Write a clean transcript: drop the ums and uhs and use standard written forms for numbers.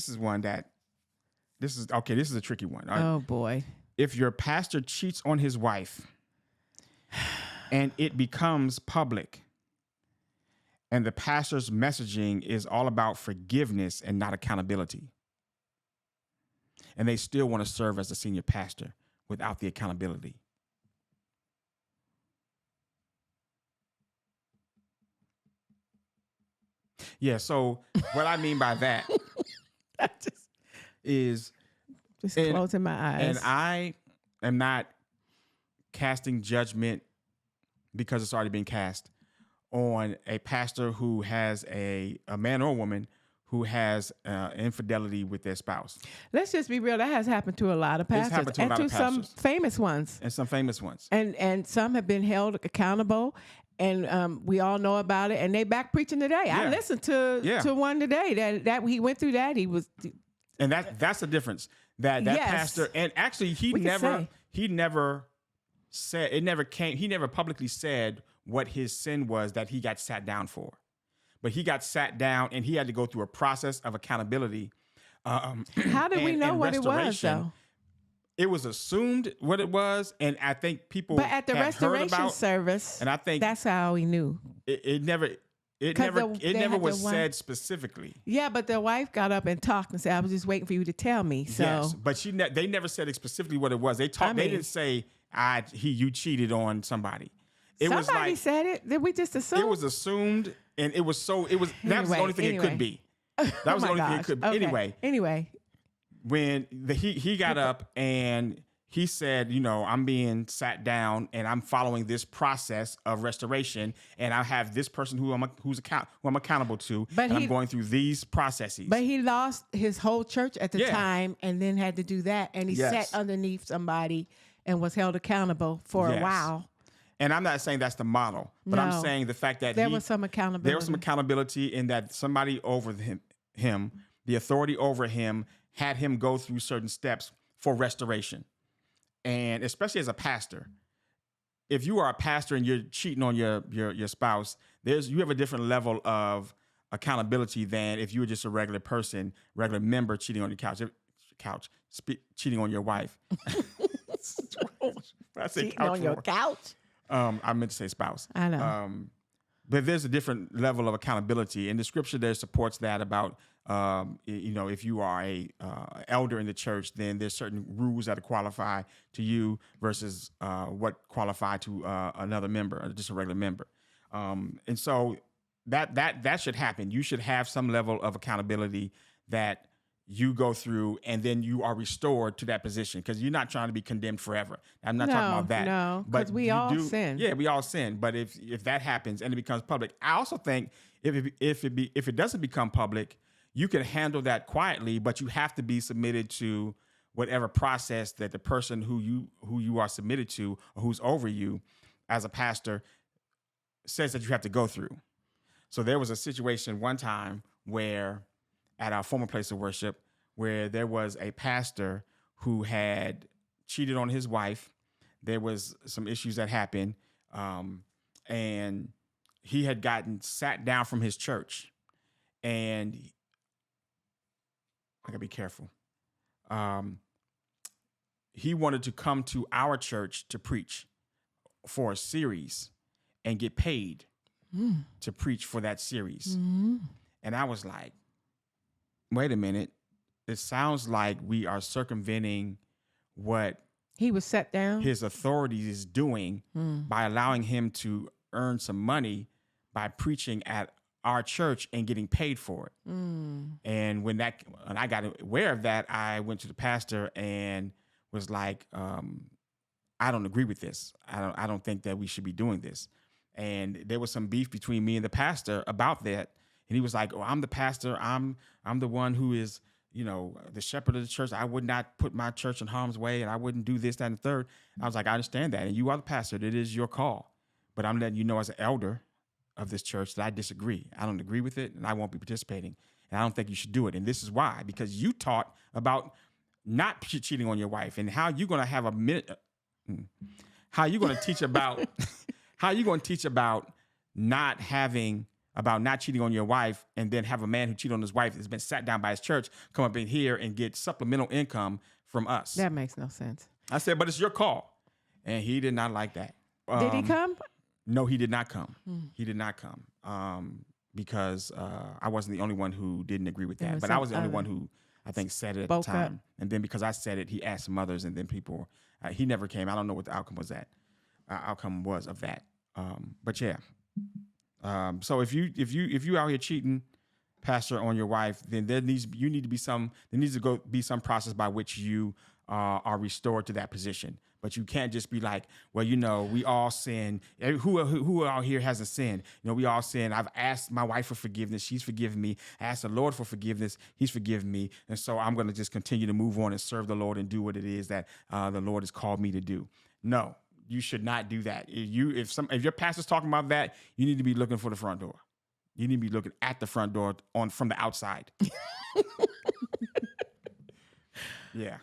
is one that this is okay. This is a tricky one. All right. Oh boy. If your pastor cheats on his wife and it becomes public, and the pastor's messaging is all about forgiveness and not accountability, and they still want to serve as the senior pastor without the accountability. Yeah, so what I mean by that is Just closing my eyes. And I am not casting judgment because it's already been cast on a pastor who has a man or woman who has infidelity with their spouse. Let's just be real. That has happened to a lot of pastors. happened to a lot of some pastors. famous ones. And some famous ones. And some have been held accountable. And we all know about it. And they back preaching today. Yeah. I listened to one today that he went through that. He was... And that's the difference. That Yes. pastor, and actually he We can say. never said, it never came, he never publicly said what his sin was that he got sat down for. But he got sat down and he had to go through a process of accountability. How did we know what it was, restoration. though? It was assumed what it was, and I think people But at the had heard restoration about, service, and I think that's how we knew. it never They never had was the one- said specifically. Yeah, but the wife got up and talked and said, "I was just waiting for you to tell me." So Yes, but they never said specifically what it was. They talked. They mean- didn't say you you somebody. It was somebody like said it. Did we just assume? it was assumed, and that was that was the Anyway, only thing it could be. That was the Oh only my thing it gosh. could be. Okay. Anyway, When he got up and he said, I'm being sat down and I'm following this process of restoration, and I have this person who I'm accountable to, But and I'm going through these processes. but he lost his whole church at the Yeah. time, and then had to do that, and he Yes. sat underneath somebody and was held accountable for a Yes. while. And I'm not saying that's the model, but I'm No. saying the fact that There was some accountability. There was some accountability in that somebody over him, the authority over him, had him go through certain steps for restoration. And especially as a pastor, if you are a pastor and you're cheating on your spouse, you have a different level of accountability than if you were just a regular person, regular member cheating on your cheating on your wife. I say Cheating on your couch. I meant to say spouse. I know. But there's a different level of accountability. In the scripture, there supports that about, if you are a elder in the church, then there's certain rules that qualify to you versus what qualify to another member, just a regular member. And so that should happen. You should have some level of accountability that you go through, and then you are restored to that position, because you're not trying to be condemned forever. I'm not talking about that. No, because we you all do- sin. Yeah, we all sin. But if that happens and it becomes public, I also think if it doesn't become public, you can handle that quietly, but you have to be submitted to whatever process that the person who you are submitted to, or who's over you as a pastor, says that you have to go through. So there was a situation one time where, at our former place of worship, where there was a pastor who had cheated on his wife. There was some issues that happened, and he had gotten sat down from his church. And I gotta be careful. He wanted to come to our church to preach for a series and get paid to preach for that series. And I was like, wait a minute. It sounds like we are circumventing what He was set down. his authority is doing by allowing him to earn some money by preaching at our church and getting paid for it. And when I got aware of that, I went to the pastor and was like, I don't agree with this. I don't think that we should be doing this. And there was some beef between me and the pastor about that. And he was like, "Oh, I'm the pastor. I'm the one who is, the shepherd of the church. I would not put my church in harm's way, and I wouldn't do this, that, and the third." I was like, "I understand that, and you are the pastor. It is your call. But I'm letting you know as an elder of this church that I disagree. I don't agree with it, and I won't be participating. And I don't think you should do it. And this is why, because you taught about not cheating on your wife, and how you're going to have how you going to teach about how you going to teach about not having about not cheating on your wife, and then have a man who cheated on his wife has been sat down by his church come up in here and get supplemental income from us. That makes no sense. I said, but it's your call. And he did not like that. Did he come? No, he did not come. He did not come because I wasn't the only one who didn't agree with that. But I was the only one who, I think, said it at the Spoke time. up. And then because I said it, he asked some others, and then people, he never came. I don't know what the outcome was of that. But yeah. So if you out here cheating, pastor, on your wife, then there needs to be some process by which you are restored to that position. But you can't just be like, well, we all sin. Who out here hasn't sinned? We all sin. I've asked my wife for forgiveness. She's forgiven me. I asked the Lord for forgiveness. He's forgiven me. And so I'm going to just continue to move on and serve the Lord and do what it is that the Lord has called me to do. No, you should not do that. If your pastor's talking about that, you need to be looking for the front door. You need to be looking at the front door from the outside. Yeah.